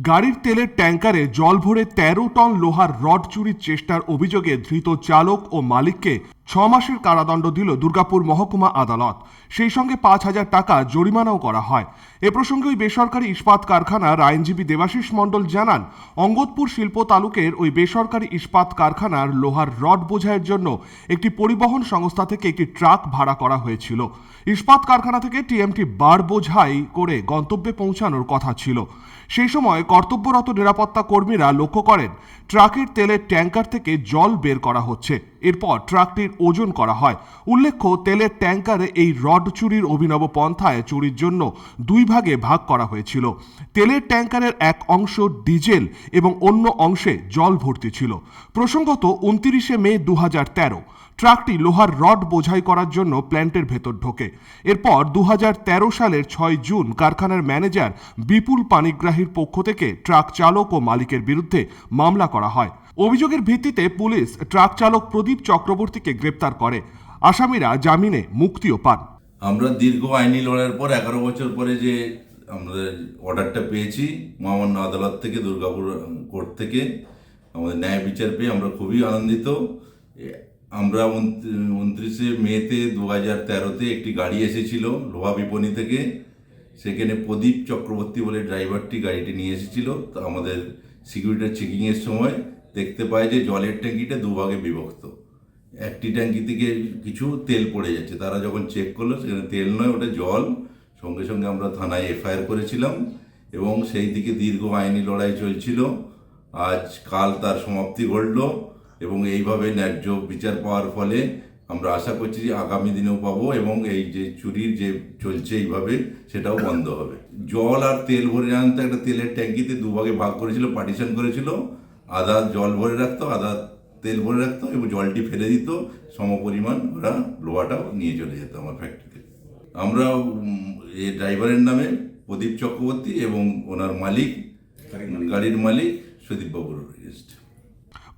গাড়ির তেলের ট্যাঙ্কারে জল ভরে ১৩ টন লোহার রড চুরির চেষ্টার অভিযোগে ধৃত চালক ও মালিককে ৬ মাসের কারাদণ্ড দিল দুর্গাপুর মহকুমা আদালত। সেই সঙ্গে ৫,০০০ টাকা জরিমানাও করা হয়। এ প্রসঙ্গে ওই বেসরকারি ইস্পাত কারখানার আইনজীবী দেবাশিস মণ্ডল জানান, অঙ্গদপুর শিল্প তালুকের ওই বেসরকারি ইস্পাত কারখানার লোহার রড বোঝাইয়ের জন্য একটি পরিবহন সংস্থা থেকে একটি ট্রাক ভাড়া করা হয়েছিল। ইস্পাত কারখানা থেকে টিএমটি বার বোঝাই করে গন্তব্যে পৌঁছানোর কথা ছিল। সেই সময় কর্তব্যরত নিরাপত্তা কর্মীরা লক্ষ্য করেন ট্রাকের তেলের ট্যাঙ্কার থেকে জল বের করা হচ্ছে। এরপর ট্রাকটির ওজন করা হয়। উল্লেখ্য, তেলের ট্যাঙ্কারে এই রড চুরির অভিনব পন্থায় চুরির জন্য ২ ভাগে ভাগ করা হয়েছিল। তেলের ট্যাঙ্কারের এক অংশ ডিজেল এবং অন্য অংশে জল ভর্তি ছিল। প্রসঙ্গত ২৯ মে ২০১৩ ট্রাকটি লোহার রড বোঝাই করার জন্য প্ল্যান্টের ভেতর ঢোকে। এরপর ২০১৩ সালের ৬ জুন কারখানার ম্যানেজার বিপুল পানিগ্রাহীর পক্ষ থেকে ট্রাক চালক ও মালিকের বিরুদ্ধে মামলা করা হয়। অভিযোগের ভিত্তিতে পুলিশ ট্রাক চালক প্রদীপ চক্রবর্তীকে গ্রেপ্তার করে। আসামিরা জামিনে মুক্তিও পান। আমরা দীর্ঘ আইনি লড়াইয়ের পর 11 বছর পরে যে আমাদের অর্ডারটা পেয়েছি মহামান্য আদালত থেকে, দুর্গাপুর কোর্ট থেকে আমাদের ন্যায় বিচার পেয়ে আমরা খুবই আনন্দিত। আমরা 29 মেতে 2013-তে একটি গাড়ি এসেছিল লোহা বিপণী থেকে। সেখানে প্রদীপ চক্রবর্তী বলে ড্রাইভারটি গাড়িটি নিয়ে এসেছিল। তো আমাদের সিকিউরিটি চেকিংয়ের সময় দেখতে পাই যে জলের ট্যাঙ্কিটা দুভাগে বিভক্ত। একটি ট্যাঙ্কি থেকে কিছু তেল পড়ে যাচ্ছে। তারা যখন চেক করলো সেখানে তেল নয়, ওটা জল। সঙ্গে সঙ্গে আমরা থানায় এফআইআর করেছিলাম এবং সেই দিকে দীর্ঘ আইনি লড়াই চলছিল। আজ কাল তার সমাপ্তি ঘটল এবং এইভাবে ন্যায্য বিচার পাওয়ার ফলে আমরা আশা করছি যে আগামী দিনেও পাবো এবং এই যে চুরির যে চলছে এইভাবে সেটাও বন্ধ হবে। জল আর তেল ভরে আনতে একটা তেলের ট্যাঙ্কিতে দুভাগে ভাগ করেছিল, পার্টিশন করেছিল। আধা জল ভরে রাখতো, আধা তেল ভরে রাখতো এবং জলটি ফেলে দিত। সমপরিমাণ ওরা লোহাটাও নিয়ে চলে যেত আমার ফ্যাক্টরিতে। আমরা এই ড্রাইভারের নামে প্রদীপ চক্রবর্তী এবং ওনার মালিক, গাড়ির মালিক সুদীপ বাবুর রেজিস্ট।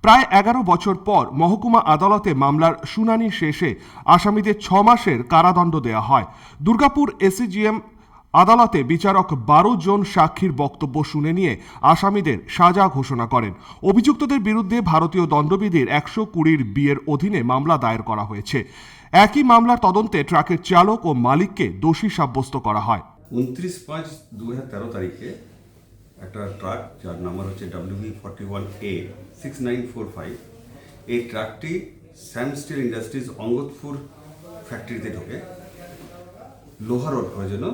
প্রায় ১১ বছর পর মহকুমা আদালতে মামলার শুনানি শেষে আসামিদের ৬ মাসের কারাদণ্ড দেওয়া হয়। দুর্গাপুর এসিজিএম আদালতে বিচারক ১২ জন সাক্ষীর বক্তব্য শুনে নিয়ে আসামিদের সাজা ঘোষণা করেন। অভিযুক্তদের বিরুদ্ধে ভারতীয় দণ্ডবিধির ১২০ বিয়ের অধীনে মামলা দায়ের করা হয়েছে। একই মামলার তদন্তে ট্রাকের চালক ও মালিককে দোষী সাব্যস্ত করা হয়। 29/5/2013 তারিখে একটা ট্রাক, যার নাম্বার হচ্ছে WV41A 6945, এই ট্রাকটি শ্যাম স্টিল ইন্ডাস্ট্রিজ অঙ্গদপুর ফ্যাক্টরিতে ঢোকে লোহা রড করার জন্য,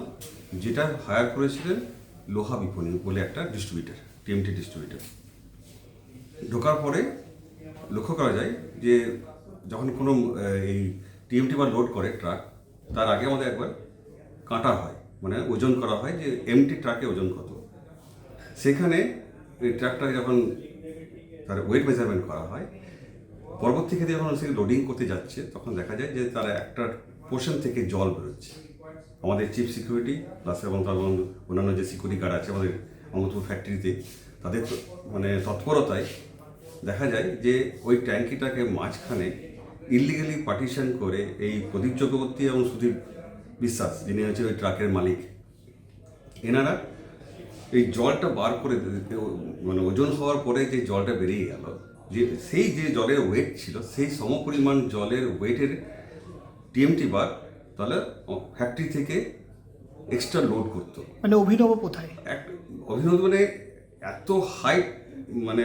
যেটা হায়ার করেছিলেন লোহা বিপণী বলে একটা ডিস্ট্রিবিউটার, টিএমটি ডিস্ট্রিবিউটার। ঢোকার পরে লক্ষ্য করা যায় যে যখন কোনো এই টিএমটি বা লোড করে ট্রাক, তার আগে আমাদের একবার কাটা হয়, মানে ওজন করা হয় যে এমটি ট্রাকে ওজন কত। সেখানে এই ট্রাকটাকে যখন তার ওয়েট মেজারমেন্ট করা হয়, পরবর্তী ক্ষেত্রে যখন সে লোডিং করতে যাচ্ছে তখন দেখা যায় যে তার একটা পোর্শন থেকে জল বেরোচ্ছে। আমাদের চিফ সিকিউরিটি প্লাস এবং তার অন্যান্য যে সিকিউরিটি গার্ড আছে আমাদের অঙ্গদপুর ফ্যাক্টরিতে, তাদের মানে তৎপরতায় দেখা যায় যে ওই ট্যাঙ্কিটাকে মাঝখানে ইলিগালি পার্টিশন করে এই প্রদীপ চক্রবর্তী এবং সুদীপ বিশ্বাস, যিনি হচ্ছে ওই ট্রাকের মালিক, এনারা এই জলটা বার করে, মানে ওজন হওয়ার পরে যে জলটা বেরিয়ে গেল, যে সেই যে জলের ওয়েট ছিল সেই সমপরিমাণ জলের ওয়েটের টিএমটি বার তাহলে ফ্যাক্টরি থেকে এক্সট্রা লোড করতো। মানে অভিনব কোথায় অভিনব মানে এত হাই মানে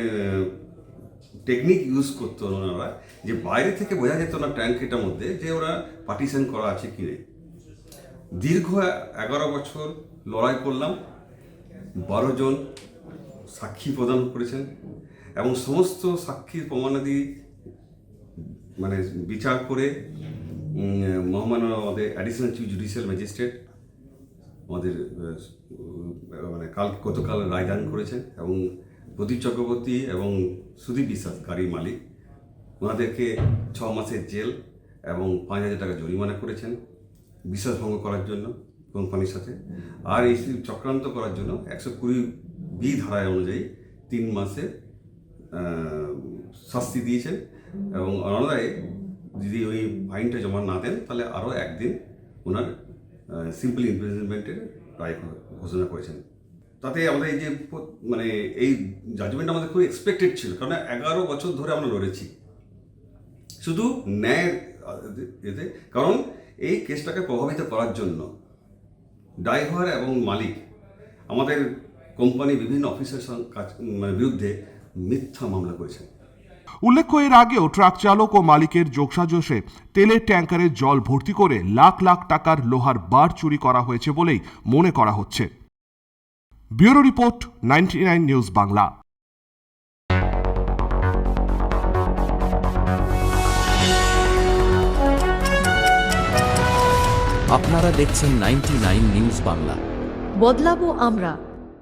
টেকনিক ইউজ করতো ওনারা, যে বাইরে থেকে বোঝা যেত না ট্যাঙ্কিটার মধ্যে যে ওরা পার্টিশন করা আছে কি নেই। দীর্ঘ 11 বছর লড়াই করলাম, 12 জন সাক্ষী প্রদান করেছেন এবং সমস্ত সাক্ষীর প্রমাণাদি মানে বিচার করে মহামান্য আমাদের অ্যাডিশনাল চিফ জুডিশিয়াল ম্যাজিস্ট্রেট আমাদের মানে গতকাল রায়দান করেছেন এবং প্রদীপ চক্রবর্তী এবং সুদীপ বিশ্বাস গাড়ির মালিক, ওনাদেরকে 6 মাসের জেল এবং 5,000 টাকা জরিমানা করেছেন বিশ্বাসভঙ্গ করার জন্য কোম্পানির সাথে। আর এই চক্রান্ত করার জন্য 120B ধারায় অনুযায়ী 3 মাসের শাস্তি দিয়েছেন এবং অনাদায়ে যদি ওই ফাইনটা জমা না দেন তাহলে আরও 1 দিন ওনার সিম্পল ইমপ্রিজনমেন্টের রায় ঘোষণা করেছেন। তাতে আমাদের এই যে মানে এই জাজমেন্ট আমাদের খুব এক্সপেক্টেড ছিল, কারণ 11 বছর ধরে আমরা লড়েছি শুধু ন্যায়ের এতে। কারণ এই কেসটাকে প্রভাবিত করার জন্য ড্রাইভার এবং মালিক আমাদের কোম্পানি বিভিন্ন অফিসের বিরুদ্ধে মিথ্যা মামলা করেছেন। উল্লেখ্য, এর আগেও ট্রাক চালক ও মালিকের যোগসাজশে তেলের ট্যাঙ্কারে জল ভর্তি করে লাখ লাখ টাকার লোহার বার চুরি করা হয়েছে বলেই মনে করা হচ্ছে। Bureau report, 99 news Bangla. আপনারা দেখছেন 99 নিউজ বাংলা। বদলাবো আমরা।